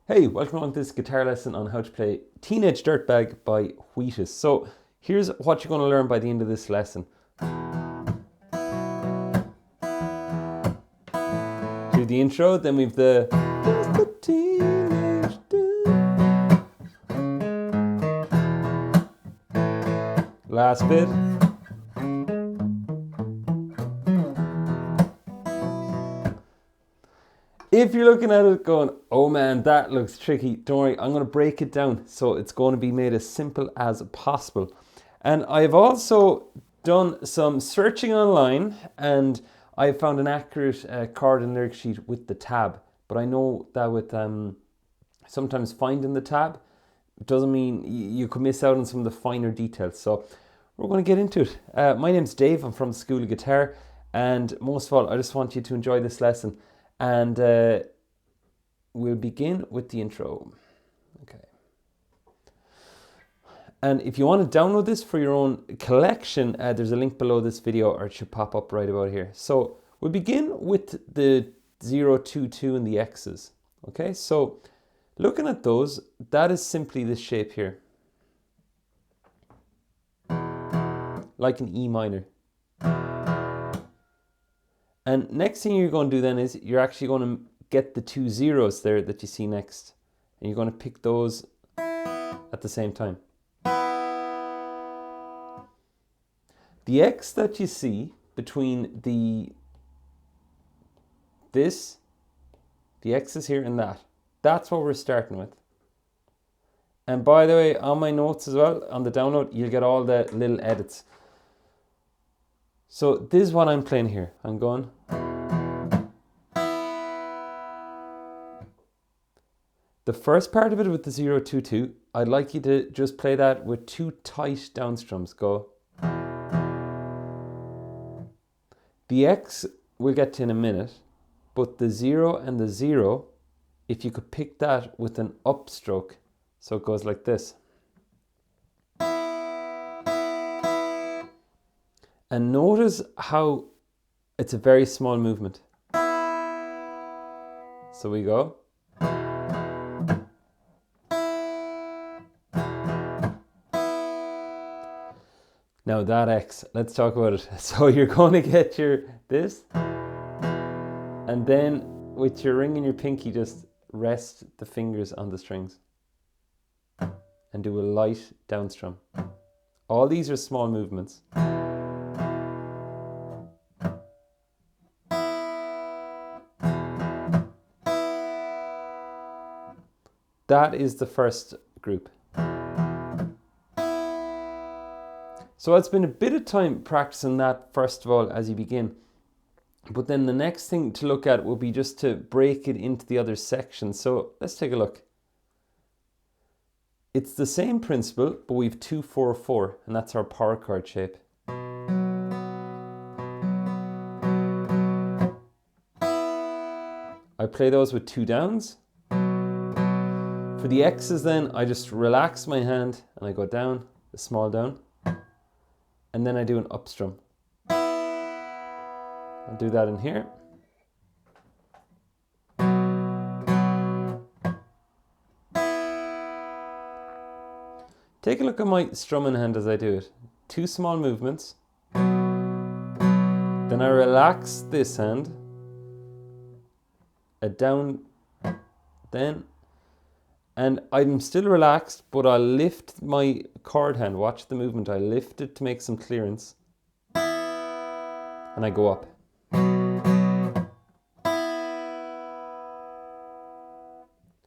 Hey, welcome along to this guitar lesson on how to play Teenage Dirtbag by Wheatus. So here's what you're going to learn by the end of this lesson. Do the intro, then we've the teenage last bit. If you're looking at it going, oh man, that looks tricky, don't worry, I'm going to break it down so it's going to be made as simple as possible. And I've also done some searching online and I found an accurate chord and lyric sheet with the tab. But I know that with sometimes finding the tab doesn't mean you could miss out on some of the finer details. So we're going to get into it. My name's Dave, I'm from the School of Guitar, and most of all, I just want you to enjoy this lesson. And we'll begin with the intro. Okay. And if you want to download this for your own collection, there's a link below this video, or it should pop up right about here. So we'll begin with the 0, 2, 2 and the X's. Okay, so looking at those, that is simply this shape here. Like an E minor. And next thing you're going to do then is you're actually going to get the two zeros there that you see next. And you're going to pick those at the same time. The X that you see between the X is here and that's what we're starting with. And by the way, on my notes as well, on the download, you'll get all the little edits. So this is what I'm playing here. I'm going. The first part of it with the 0, 2, 2, I'd like you to just play that with two tight down strums. Go. The X we'll get to in a minute, but the 0 and the 0, if you could pick that with an upstroke, so it goes like this. And notice how it's a very small movement. So we go. Now that X, let's talk about it. So you're going to get your this, and then with your ring and your pinky, just rest the fingers on the strings and do a light down strum. All these are small movements. That is the first group. So it's been a bit of time practicing that first of all as you begin. But then the next thing to look at will be just to break it into the other sections. So let's take a look. It's the same principle, but we've 2, 4, 4, and that's our power chord shape. I play those with 2 downs. For the X's then, I just relax my hand and I go down, a small down, and then I do an up strum. I'll do that in here. Take a look at my strumming hand as I do it. 2 small movements. Then I relax this hand. A down, then. And I'm still relaxed, but I'll lift my chord hand. Watch the movement. I lift it to make some clearance. And I go up.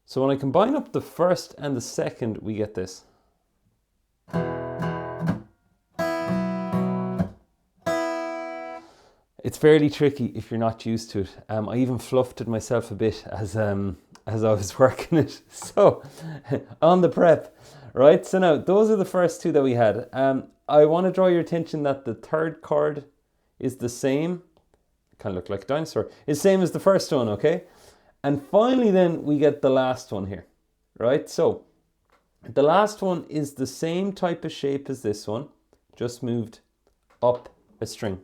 So when I combine up the first and the second, we get this. It's fairly tricky if you're not used to it. I even fluffed it myself a bit as I was working it. So on the prep, right? So now those are the first 2 that we had. I want to draw your attention that the third chord is the same. Kind of look like a dinosaur. It's the same as the first one, okay? And finally then we get the last one here, right? So the last one is the same type of shape as this one, just moved up a string.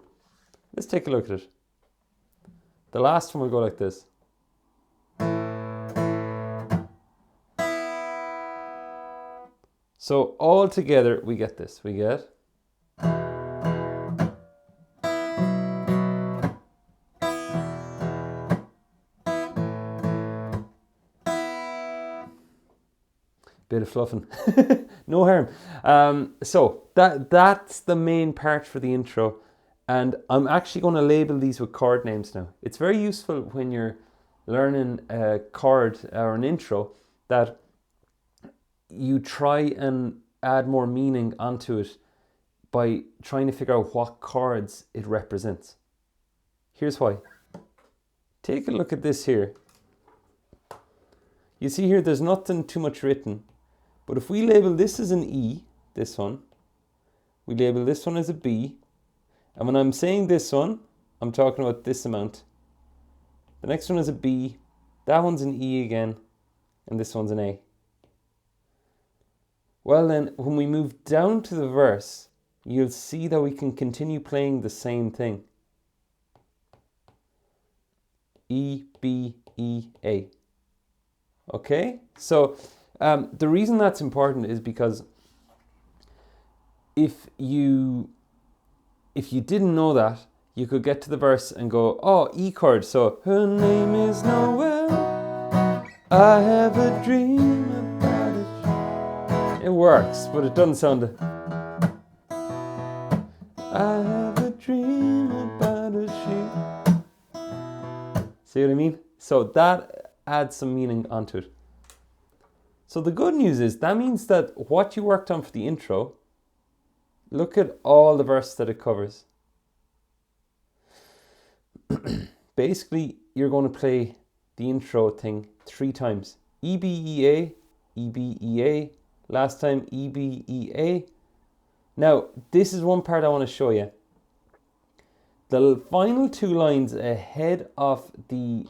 Let's take a look at it. The last one will go like this. So all together we get this. We get bit of fluffing, no harm. So that's the main part for the intro, and I'm actually going to label these with chord names now. It's very useful when you're learning a chord or an intro that you try and add more meaning onto it by trying to figure out what chords it represents. Here's why. Take a look at this here. You see here, there's nothing too much written. But if we label this as an E, this one, we label this one as a B, and when I'm saying this one, I'm talking about this amount. The next one is a B, that one's an E again, and this one's an A. Well then, when we move down to the verse, you'll see that we can continue playing the same thing. E, B, E, A. Okay, so the reason that's important is because if you didn't know that, you could get to the verse and go, oh, E chord, so her name is Noel, I have a dream about it. It works, but it doesn't sound I have a dream about a sheep. See what I mean? So that adds some meaning onto it. So the good news is that means that what you worked on for the intro, look at all the verse that it covers. Basically, you're going to play the intro thing 3 times. E, B, E, A, E, B, E, A, last time E, B, E, A. Now, this is one part I want to show you. The final 2 lines ahead of the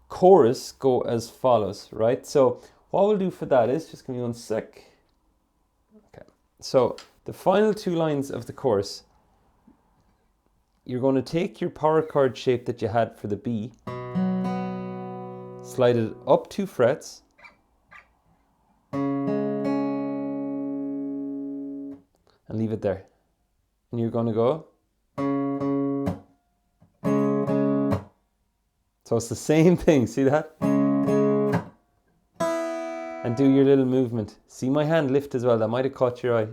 chorus go as follows, right? So what we'll do for that is, just give me 1 sec. Okay, so the final 2 lines of the chorus, you're going to take your power chord shape that you had for the B, slide it up 2 frets, and leave it there. And you're going to go. So it's the same thing, see that? And do your little movement. See my hand lift as well, that might have caught your eye.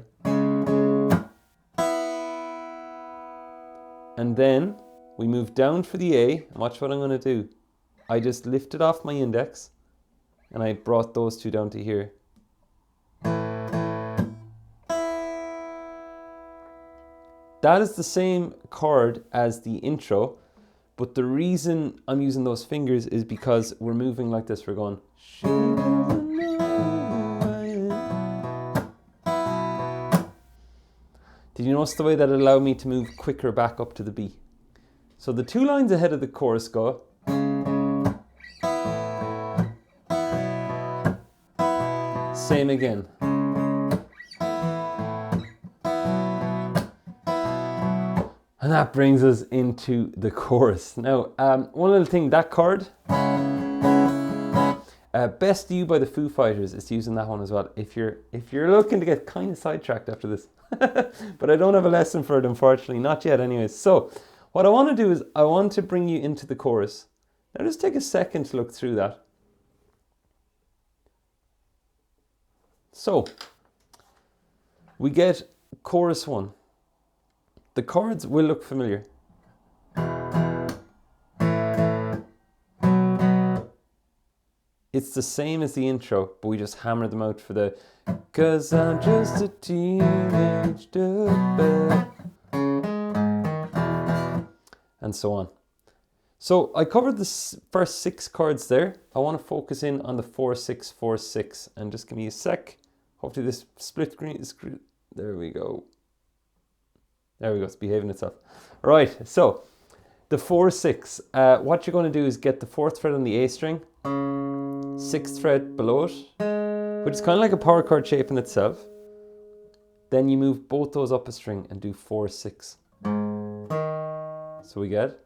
And then we move down for the A, and watch what I'm going to do. I just lifted off my index, and I brought those 2 down to here. That is the same chord as the intro, but the reason I'm using those fingers is because we're moving like this. We're going. Did you notice the way that it allowed me to move quicker back up to the B? So the 2 lines ahead of the chorus go. Same again. And that brings us into the chorus. Now, one little thing, that chord, Best You by the Foo Fighters is using that one as well. If you're looking to get kind of sidetracked after this. But I don't have a lesson for it, unfortunately. Not yet anyways. So what I want to do is I want to bring you into the chorus. Now just take a second to look through that. So we get chorus 1. The chords will look familiar. It's the same as the intro, but we just hammer them out for the 'cause I'm just a teenage dirtbag, and so on. So I covered the first 6 chords there. I want to focus in on the 4-6-4-6, and just give me a sec. Hopefully this split screen is, there we go. There we go, it's behaving itself. Right, so the 4-6. What you're going to do is get the 4th fret on the A string, 6th fret below it, which is kind of like a power chord shape in itself. Then you move both those up a string and do 4-6. So we get.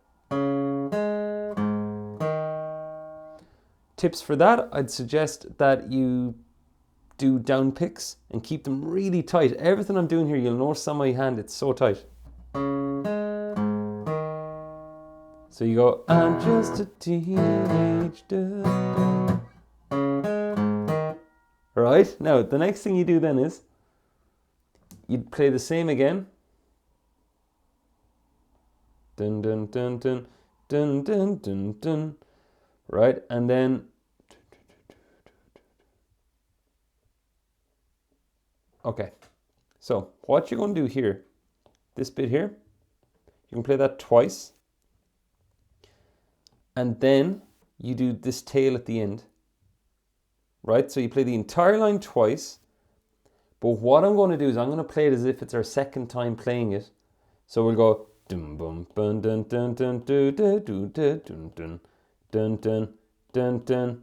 Tips for that, I'd suggest that you do down picks and keep them really tight. Everything I'm doing here, you'll notice on my hand, it's so tight. So you go, I'm just a teenage dirtbag. Right? Now, the next thing you do then is, you'd play the same again. Dun dun dun dun dun dun dun dun. Right? And then okay. So what you're going to do here, this bit here, you can play that twice. And then you do this tail at the end. Right? So you play the entire line twice. But what I'm going to do is I'm going to play it as if it's our second time playing it. So we'll go dun bum dun dun dun dun dun dun dun dun dun dun dun dun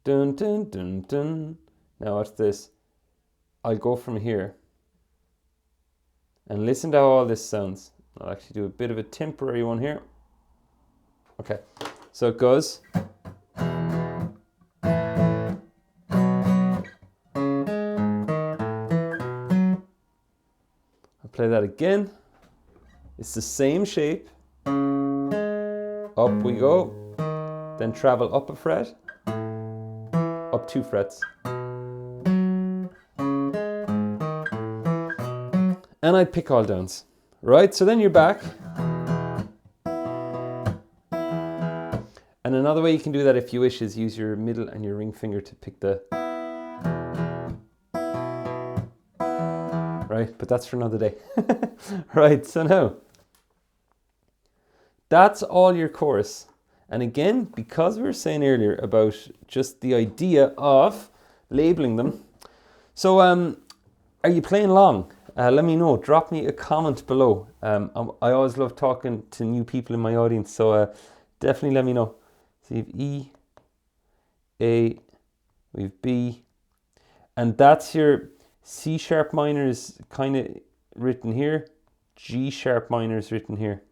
dun dun dun dun. Now watch this. I'll go from here and listen to how all this sounds. I'll actually do a bit of a temporary one here. Okay, so it goes. Play that again. It's the same shape. Up we go. Then travel up a fret. Up 2 frets. And I pick all downs. Right, so then you're back. And another way you can do that if you wish is use your middle and your ring finger to pick the... Right, but that's for another day. Right, so now, that's all your chorus. And again, because we were saying earlier about just the idea of labeling them. So, are you playing along? Let me know. Drop me a comment below. I always love talking to new people in my audience, so definitely let me know. So you have E, A, we have B, and that's your C sharp minor is kind of written here. G sharp minor is written here.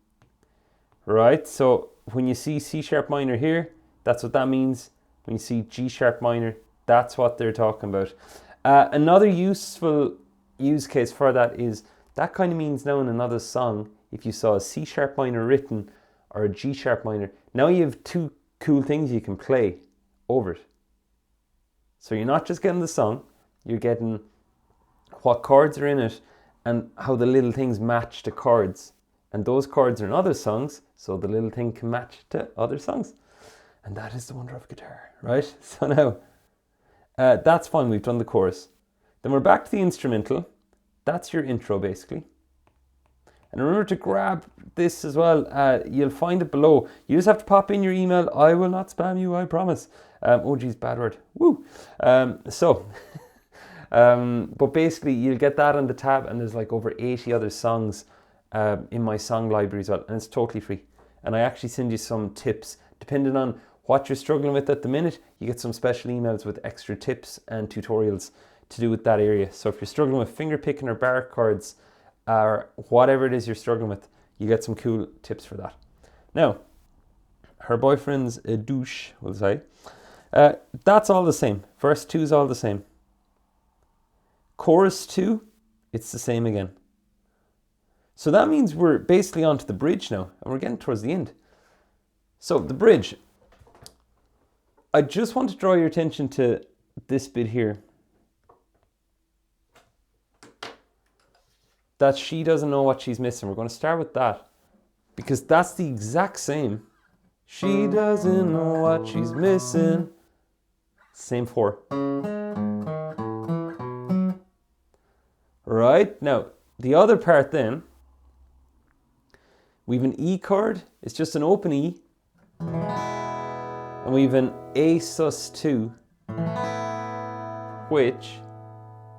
Right, so when you see C sharp minor here, that's what that means. When you see G sharp minor, that's what they're talking about. Another useful use case for that is, that kind of means now in another song, if you saw a C sharp minor written or a G sharp minor, now you have 2 cool things you can play over it. So you're not just getting the song, you're getting what chords are in it and how the little things match to chords. And those chords are in other songs, so the little thing can match to other songs. And that is the wonder of guitar, right? So now, that's fine, we've done the chorus. Then we're back to the instrumental. That's your intro, basically. And remember to grab this as well. You'll find it below. You just have to pop in your email. I will not spam you, I promise. Oh geez, bad word. Woo! But basically, you'll get that on the tab, and there's like over 80 other songs in my song library as well, and it's totally free. And I actually send you some tips. Depending on what you're struggling with at the minute, you get some special emails with extra tips and tutorials to do with that area. So if you're struggling with finger picking or bar chords, or whatever it is you're struggling with, you get some cool tips for that. Now, her boyfriend's a douche, we'll say. That's all the same. Verse 2 is all the same. Chorus 2, it's the same again. So that means we're basically onto the bridge now, and we're getting towards the end. So the bridge. I just want to draw your attention to this bit here. That she doesn't know what she's missing. We're going to start with that, because that's the exact same. She doesn't know what she's missing. Same 4. Right, now the other part then, we have an E chord, it's just an open E, and we have an A sus2, which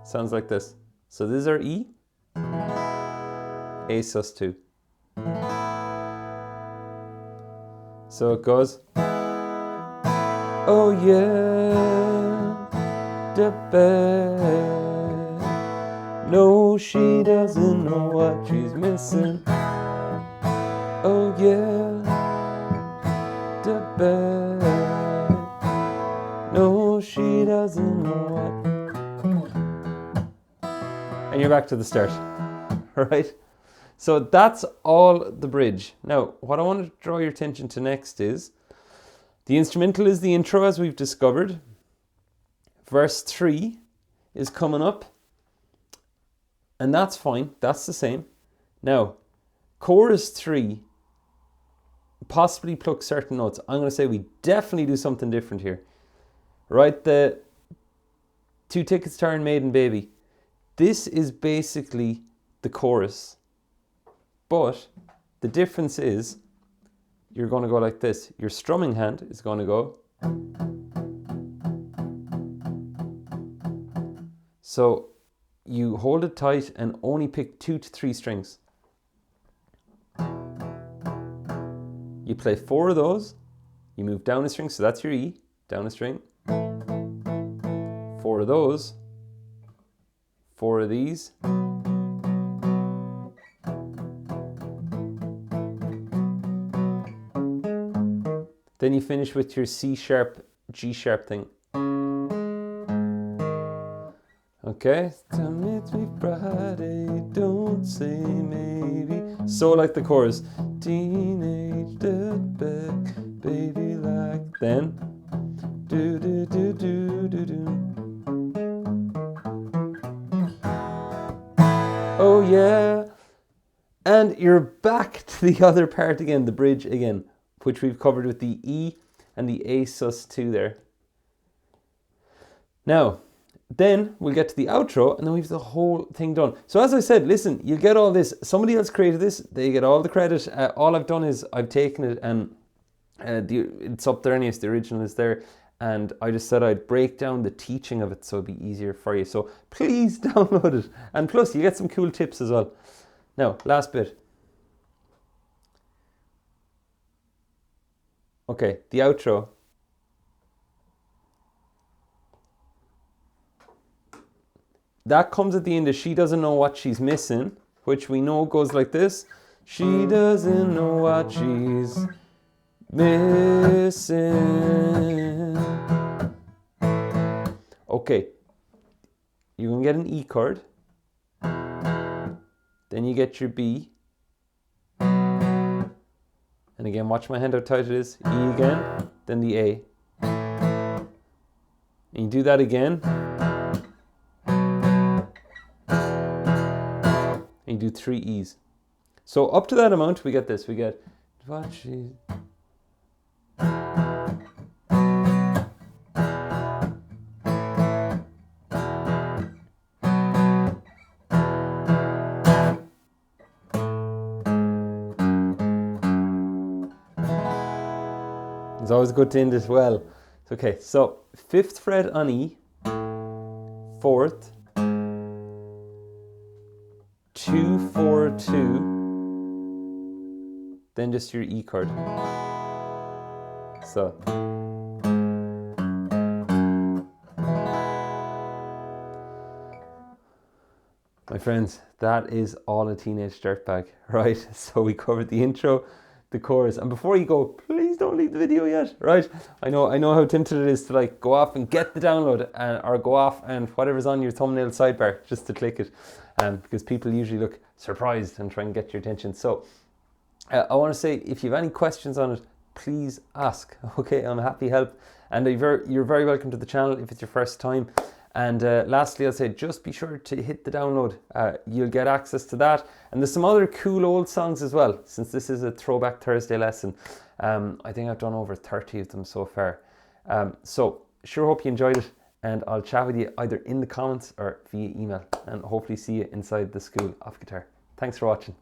sounds like this. So this is our E, A sus2. So it goes, oh yeah, the bed. No, she doesn't know what she's missing. Oh yeah, the bed. No, she doesn't know what. and you're back to the start. All right? So that's all the bridge. Now, what I want to draw your attention to next is the instrumental is the intro, as we've discovered. Verse 3 is coming up, and that's fine. That's the same. Now, chorus 3 possibly pluck certain notes. I'm going to say we definitely do something different here. Right, the 2 Tickets to Iron Maiden, Baby. This is basically the chorus, but the difference is you're going to go like this. Your strumming hand is going to go. So you hold it tight and only pick 2 to 3 strings. You play 4 of those. You move down a string, so that's your E, down a string. 4 of those. 4 of these. Then you finish with your C sharp, G sharp thing. Okay. Meet me Friday, don't say maybe. So like the chorus. Teenage Dirtbag, baby like. Then. Do do do do do do. Oh yeah. And you're back to the other part again, the bridge again, which we've covered with the E and the A sus2 there. Now, then we'll get to the outro and then we have the whole thing done. So as I said, listen, you get all this. Somebody else created this. They get all the credit. All I've done is I've taken it and it's up there anyways. The original is there. And I just said I'd break down the teaching of it so it'd be easier for you. So please download it. And plus you get some cool tips as well. Now, last bit. Okay, the outro. That comes at the end of She Doesn't Know What She's Missing, which we know goes like this. She doesn't know what she's missing. Okay, you can get an E chord. Then you get your B. And again, watch my hand how tight it is. E again, then the A. And you do that again. And you do 3 E's. So up to that amount, we get this. We get what she. It's always good to end it well. Okay, so 5th fret on E, 4th, 2, 4, 2, then just your E chord. So. My friends, that is all a Teenage Dirtbag, right? So we covered the intro, the chorus, and before you go, please don't leave the video yet, right? I know how tempted it is to like go off and get the download or go off and whatever's on your thumbnail sidebar just to click it, because people usually look surprised and try and get your attention. So I want to say, if you have any questions on it, please ask. Okay, I'm happy to help, and you're very welcome to the channel if it's your first time. And lastly, I'll say just be sure to hit the download. You'll get access to that. And there's some other cool old songs as well, since this is a Throwback Thursday lesson. I think I've done over 30 of them so far. So sure hope you enjoyed it, and I'll chat with you either in the comments or via email, and hopefully see you inside the School of Guitar. Thanks for watching.